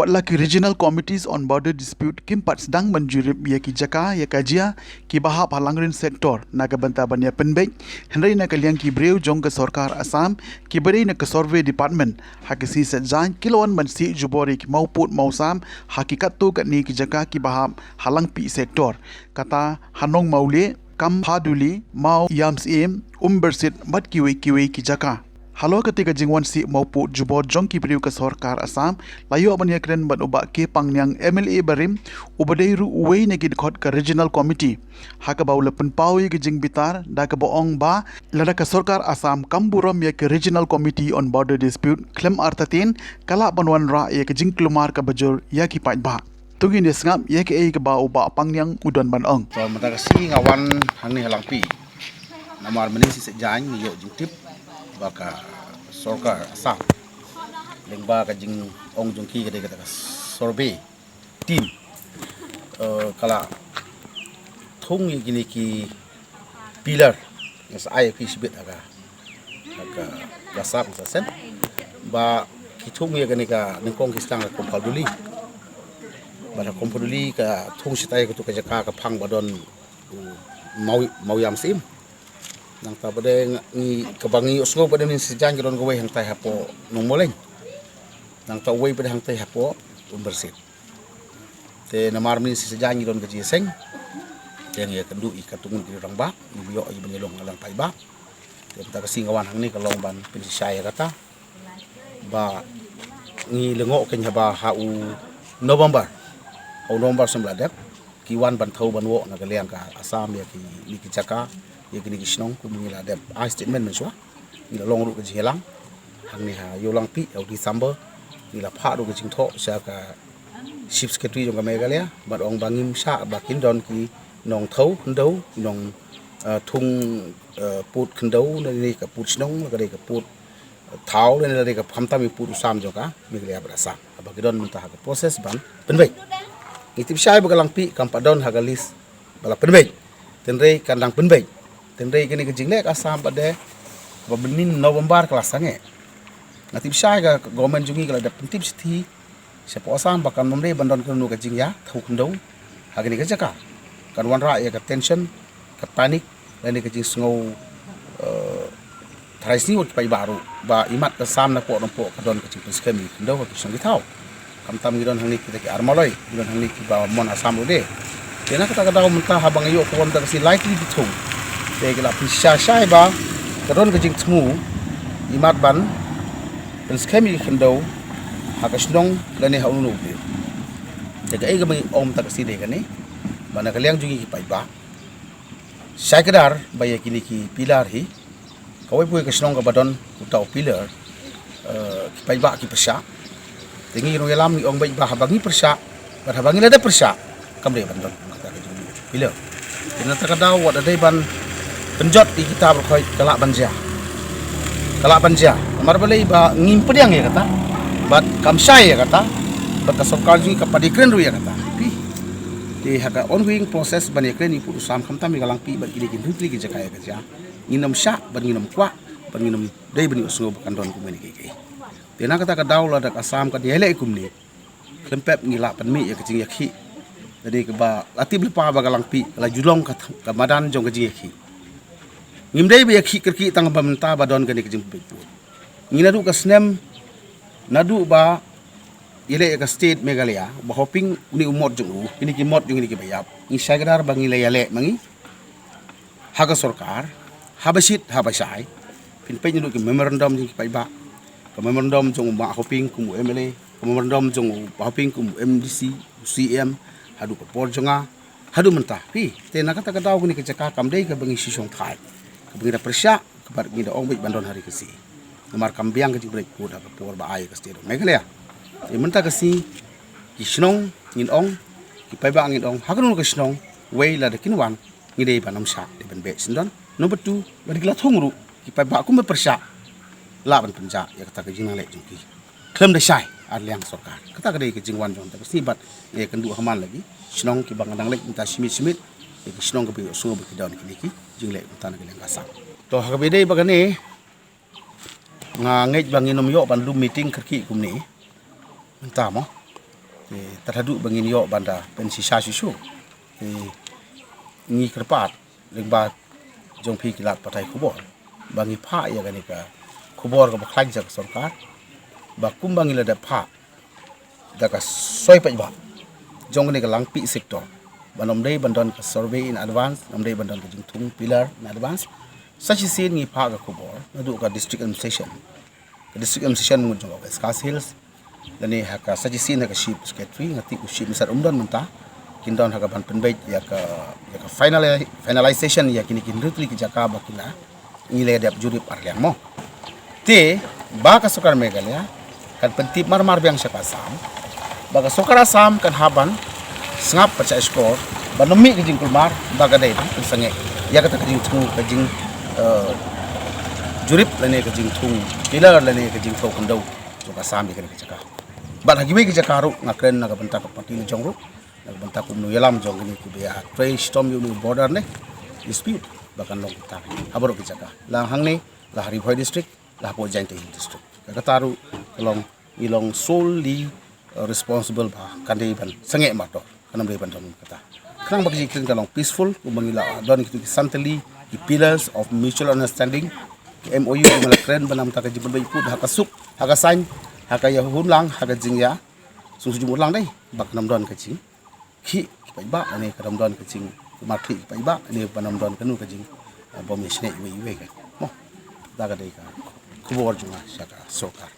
Watlaki Regional Committees on Border Dispute kimpat sedang menjurip ia ki jaka ia kajia ki bahap halangrin sektor naga banta bania penbek henry na kaliang ki breu jong ke Sarkar Assam ki beri na ke survey department hakisi sejan kiloan mansi jubori ki mauput mausam hakikat tu kat ni ki jaka ki bahap halang pi sektor kata hanong maule kam haduli mau yams im bersit mat kiwe ki jaka. Halo ketika jingwan si maupu jubor jong ki priu ke Sarkar Assam layu abania kren ban ubak ke pangnyang MLA barim ubadeiru uwei negi dikot ke regional committee haka bau lepen pau ye jing bitar da ke boong ba lada ke Sarkar Assam kamburam ye ke regional committee on border dispute klem artatin kala banwan ra ye ke jing klumar ke bajur ya ki pai ba tungin dia sengap ye ke ke ba ubak pangnyang udon ban ong so mata kasi ngawan hang ni halang pi namar mening si sejang ni yo jing tip baka Sarkar Assam lengba ka jing ong jong ki ka kata survey team kala thong ye gini ki pillar as ai ki sibit aga gasap sa sen ba ki thong ye gani ka ningkong ki stang ko paduli bala kompaduli ka thong sitai ko to ka jaka ka phang badon mau yam sim nang ta bade ni kabangi usgo bade ni sejang giron go hang tai hapo nong moleng nang ta wei bade hang tai hapo bersit te namar min sejang giron gaji seng yang ya kendu ikatungun ki rang ba ni biyo ay banyelong alang pai ba te ta kasingawan hang ni kalong ban pin saya kata ba ni lengo ken haba hau November sembladep kiwan ban thau ban wo na kaliang ka Assam ya ki jaka ye kini kisnong ku mingila de a statement men swa ila long ru ke jelang hang ni ha yo lang pi au December ila pha ru ke jing tho sa ka chief secretary jong ka megalia bat ong bangim sa bakin don ki nong thau ndau nong thung put khandau ni ka put snong ka de ka put thau le de ka phamta mi put sam jo ka megalia brasa abagidon munta ha ka process ban penbai itip sai bagalang pi kampadon ha ka list bala penbai tenrei kandang penbai tenrei kini ke jinglek Assam pada benin November kelas sange ngati bisa ga government jungi kala da pentip siti siapa Assam bakal memre bandon kenu ke jing ya thuk ndau hagini ke jaka kan wan ra ya ke tension ke panik dan ke jing ngau traisi ut pai baru ba imat ke Assam na po rompo kadon ke jing skemi ndau ke song gitau kam tam gidon hangni kita ke armaloi gidon hangni ki ba mon Assam rode kena kata kata mentah habang ayo ko wonta si likely ditung tegla pisha shai ba kadon gajing tmu imat ban pen skemi khendo hakasdong lani haunu bi tega ega mai om tak si de gani bana kaliang jungi ki pai ba shai kadar baya kini ki pilar hi kawai pui kasnong ka badon utau pilar ki pai ba ki persha tingi ro yalam ni ong bai ba habangi persha ba habangi lada persha kamre bandon kata jungi pilar kena takadaw wad adai ban penjot di kita berkait kalak banja amar balai ba ngimpediang ya kata bat kamsai ya kata bat kasokal ji kapadi kren ru ya kata pi di haga ongoing proses bani kren ipu usam kamtam galang pi bat kini dutli ki jakaya kerja nginam sya bat nginam kwa bat nginam dai bani usngo bukan don kumeni keke tena kata kadaw la dak Assam ka diele ikumni klempep ngila panmi ya kecing yakhi jadi ke ba ati blepa ba galang pi la julong ka madan jong kecing yakhi ngimdai be yakhi kerki tang bamenta badon gani kejing bepu nginadu ka snem nadu ba ile ka state Meghalaya ba hoping uni umot jung ini ki mot jung ini ki bayap ni sagadar bangi layale mangi haga Sarkar habasit habasai pin pe ndu ki memorandum jing ki paiba ka memorandum jung ba hoping kum MLA ka memorandum jung ba hoping kum MDC CM hadu ko porjonga hadu mentah pi tena kata kata guni ke cakap kamdai ka bangi sisong thai kebegira persya kebar gida ong bandon hari kesi nomar kambiang ke break pur apa por ba ai ke stero Meghalaya e menta kesi kisnong ngin ong ki pai ba ngin ong hakun ke snong wei la de kinwan ngide banam sha de ban be sindon nomor 2 ba dikla thongru ki pai ba ku me persya la ban penja ya kata ke jinang le jungki klem de shai arliang Sarkar kata ke ke jingwan jon ta kesi bat e kendu haman lagi snong ki bangandang le minta simit kisnong ke biyo sungo bukidon kini jingle utana ke lengkasa to hakabide bagane nga ngej banginom yo ban lu meeting kerki kumni entah mo terhadap bangin yo banda pensi syashu ngi kerpat lengba jong pi kilat patai kubor bangi pha ya gani ka kubor ka bakhlaj jak sarkar ba kumbangi la da pha da ka soi pa ba jong ni ka langpi sektor banom dei bandon ka survey in advance nom dei bandon ka jing thung pillar in advance sachi sin ngi pha ka kubor nadu ka district administration mu jong ka skas hills lani haka sachi sin ka chief secretary ngati ku chief misar umdon menta kindon haka ban penbait ya ka finalization ya kini rutli ki jaka bakila ngile dap juri parliang mo te ba ka sukar megalya kan pentip mar biang syakasam ba ka sukar asam kan haban sngap pacha skor banomi ki jing kulmar baga dai tu sange ya kata jing thung ka jing jurip lane ka jing thung pilar lane ka jing thau kundau jo ka sam bi ka jaka ba hagi ki jaka ru ngakren na ka banta ka parti ni jong ru nagbanta ko yalam jong ini ku dia trade storm yu border ne dispute bahkan long kita habaro ki jaka lang hang ne la hari bhoi district la po jainte district ka taru long ilong solely responsible ba kandei ban sange mato kanam dei ban dom kata krang bagi kring kalong peaceful umangila don kitu santali the pillars of mutual understanding MOU mala kren banam ta ka jibon bai put haka suk haka sain haka ya hun lang haka jingya sujum lang dai bak nam don ka chi khi pai ba ane kadam don ka jing ma khi pai ba ane panam don kanu ka jing bom ne sne iwe ka mo daga dei ka kubor junga saka sokar